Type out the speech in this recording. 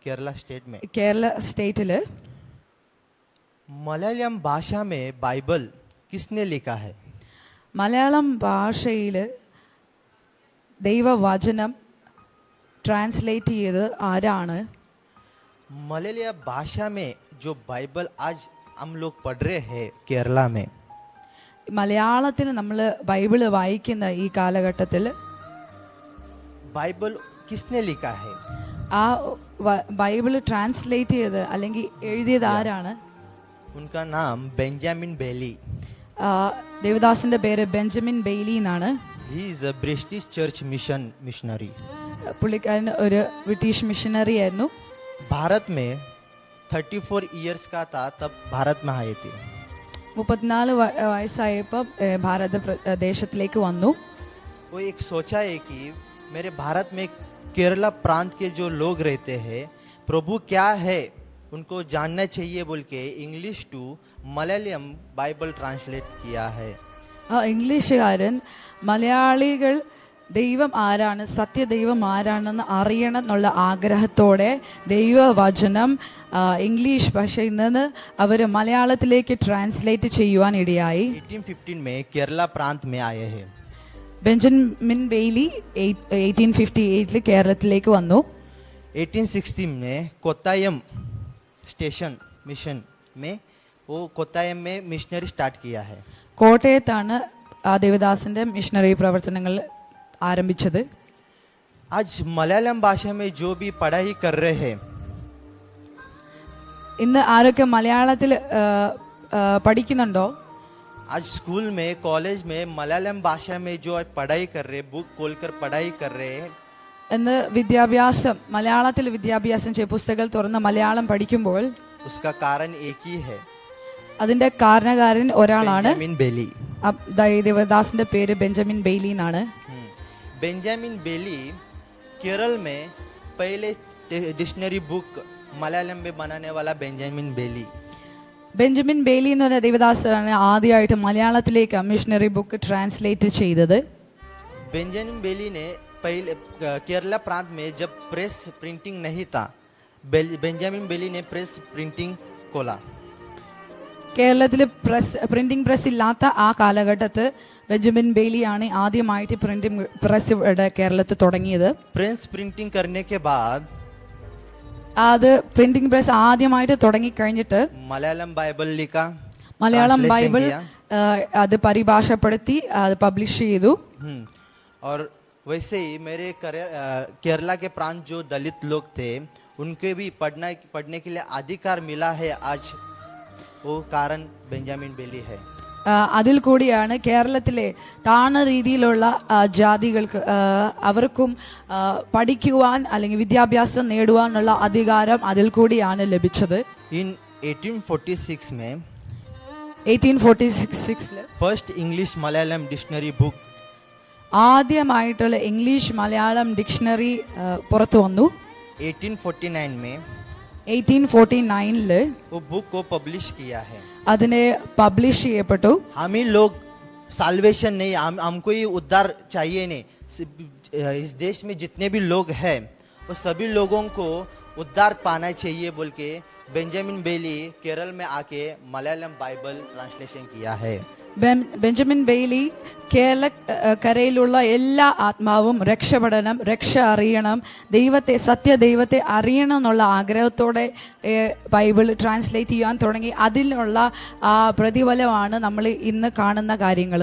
Kerala state में കേരള സ്റ്റേറ്റില് मलयालम भाषा में बाइबल किसने लिखा है? മലയാളം ഭാഷയിൽ ദൈവവചനം ട്രാൻസ്ലേറ്റ് ചെയ്ത് ആരാണ്? मलयालम भाषा में जो बाइबल आज हम लोग पढ़ रहे हैं केरला में, മലയാളത്തിൽ നമ്മൾ ബൈബിള് വായിക്കുന്ന ഈ കാലഘട്ടത്തിൽ बाइबल किसने लिखा है? ആ ബൈബിള് ട്രാൻസ്ലേറ്റ് ചെയ്ത് അല്ലെങ്കിൽ എഴുതിയത് ആരാണ്? उनका नाम बेंजामिन बेली. ദേവദാസിന്റെ പേര് ബെഞ്ചമിൻ ബെയ്ലി എന്നാണ്. He is a British church missionary. പുള്ളിക്കാരൻ ഒരു ബ്രിട്ടീഷ് മിഷനറി ആയിരുന്നു. भारत में 34 इयर्स का था तब भारत में आए थे. 34 വയസ്സായപ്പോൾ ഭാരതദേശത്തിലേക്ക് വന്നു. वो एक सोचा है कि मेरे भारत में केरला प्रांत के जो लोग रहते हैं प्रभु क्या है उनको जानना चाहिए बोल के English to Malayalam Bible translate किया है. ഇംഗ്ലീഷുകാരൻ മലയാളികൾ ദൈവം ആരാണ്, സത്യദൈവം ആരാണെന്ന് അറിയണം എന്നുള്ള ആഗ്രഹത്തോടെ ദൈവവചനം ഇംഗ്ലീഷ് ഭാഷയിൽ നിന്ന് അവർ മലയാളത്തിലേക്ക് ട്രാൻസ്ലേറ്റ് ചെയ്യുവാൻ ഇടയായി. 1815 में केरला प्रांत में आए हैं. ബെഞ്ചമിൻ ബെയ്ലി 1858 കേരളത്തിലേക്ക് വന്നു. 1860 में कोत्तायम स्टेशन मिशन में वो कोत्तायम में मिशनरी स्टार्ट किया है. കോട്ടയത്താണ് ദേവദാസിന്റെ മിഷണറി പ്രവർത്തനങ്ങൾ ആരംഭിച്ചത്. आज मलयालम भाषा में जो भी पढ़ाई कर रहे हैं, ഇന്ന് ആരൊക്കെ മലയാളത്തിൽ പഠിക്കുന്നുണ്ടോ? आज स्कूल में कॉलेज में मलयालम भाषा में जो पढ़ाई कर रहे, बुक खोलकर पढ़ाई कर रहे हैं, ഇന്ന് വിദ്യാഭ്യാസം മലയാളത്തിൽ വിദ്യാഭ്യാസം പുസ്തകങ്ങൾ തുറന്ന് മലയാളം പഠിക്കുമ്പോൾ उसका कारण एक ही है, അതിന്റെ കാരണക്കാരൻ ഒരാളാണ്. बेंजामिन बेली. ദേവദാസിന്റെ പേര് ബെഞ്ചമിൻ ബെയ്ലി എന്നാണ്. बेंजामिन बेली केरल में पहले डिक्शनरी बुक मलयालम में बनाने वाला बेंजामिन बेली. ബെഞ്ചമിൻ ബെയ്ലി എന്ന് പറഞ്ഞ ദേവദാസാണ് ആദ്യമായിട്ട് മലയാളത്തിലേക്ക് മിഷണറി ബുക്ക് ട്രാൻസ്ലേറ്റ് ചെയ്തത്. बेंजामिन बेली ने पहले केरला प्रांत में जब प्रेस प्रिंटिंग नहीं था, बेंजामिन बेली ने प्रेस प्रिंटिंग खोला. കേരളത്തിൽ പ്രിന്റിംഗ് പ്രസ് ഇല്ലാത്ത ആ കാലഘട്ടത്ത് ബെഞ്ചമിൻ ബെയ്ലിയാണ് ആദ്യമായിട്ട് പ്രിന്റിംഗ് പ്രസ് ഇവിടെ കേരളത്തിൽ തുടങ്ങിയത്. प्रेस प्रिंटिंग करने के बाद അത് പ്രിന്റിംഗ് പ്രസ് ആദ്യമായിട്ട് തുടങ്ങിക്കഴിഞ്ഞിട്ട് मलयालम बाइबल लिखा, മലയാളം ബൈബിൾ അത് പരിഭാഷപ്പെടുത്തി അത് പബ്ലിഷ് ചെയ്തു. और वैसे ही मेरे केरला के प्रांत जो दलित लोग थे उनके भी पढ़ने के लिए अधिकार मिला है. आज वो कारण बेंजामिन बेली है. അതിൽ കൂടിയാണ് കേരളത്തിലെ താണ രീതിയിലുള്ള ജാതികൾക്ക് അവർക്കും പഠിക്കുവാൻ അല്ലെങ്കിൽ വിദ്യാഭ്യാസം നേടുവാനുള്ള അധികാരം അതിൽ കൂടിയാണ് ലഭിച്ചത്. In 1846 में 1846 first English Malayalam dictionary book ആദ്യമായിട്ടുള്ള ഇംഗ്ലീഷ് മലയാളം ഡിക്ഷണറി പുറത്തു വന്നു. 1849 में 1849 वो बुक को पब्लिश किया है. അതിനെ പബ്ലിഷ് ചെയ്യപ്പെട്ടു. हम ही लोग साल्वेशन नहीं, हमको ही उद्धार चाहिए नहीं. इस देश में जितने भी लोग हैं वो सभी लोगों को उद्धार पाना चाहिए बोल के बेंजामिन बेली केरल में आके मलयालम बाइबल ट्रांसलेशन किया है. ബെഞ്ചമിൻ ബെയ്ലി കേരളക്കരയിലുള്ള എല്ലാ ആത്മാവും രക്ഷപ്പെടണം, രക്ഷ അറിയണം, സത്യദൈവത്തെ അറിയണം എന്നുള്ള ആഗ്രഹത്തോടെ ബൈബിൾ ട്രാൻസ്ലേറ്റ് ചെയ്യാൻ തുടങ്ങി. അതിനുള്ള പ്രതിഫലമാണ് നമ്മൾ ഇന്ന് കാണുന്ന കാര്യങ്ങൾ.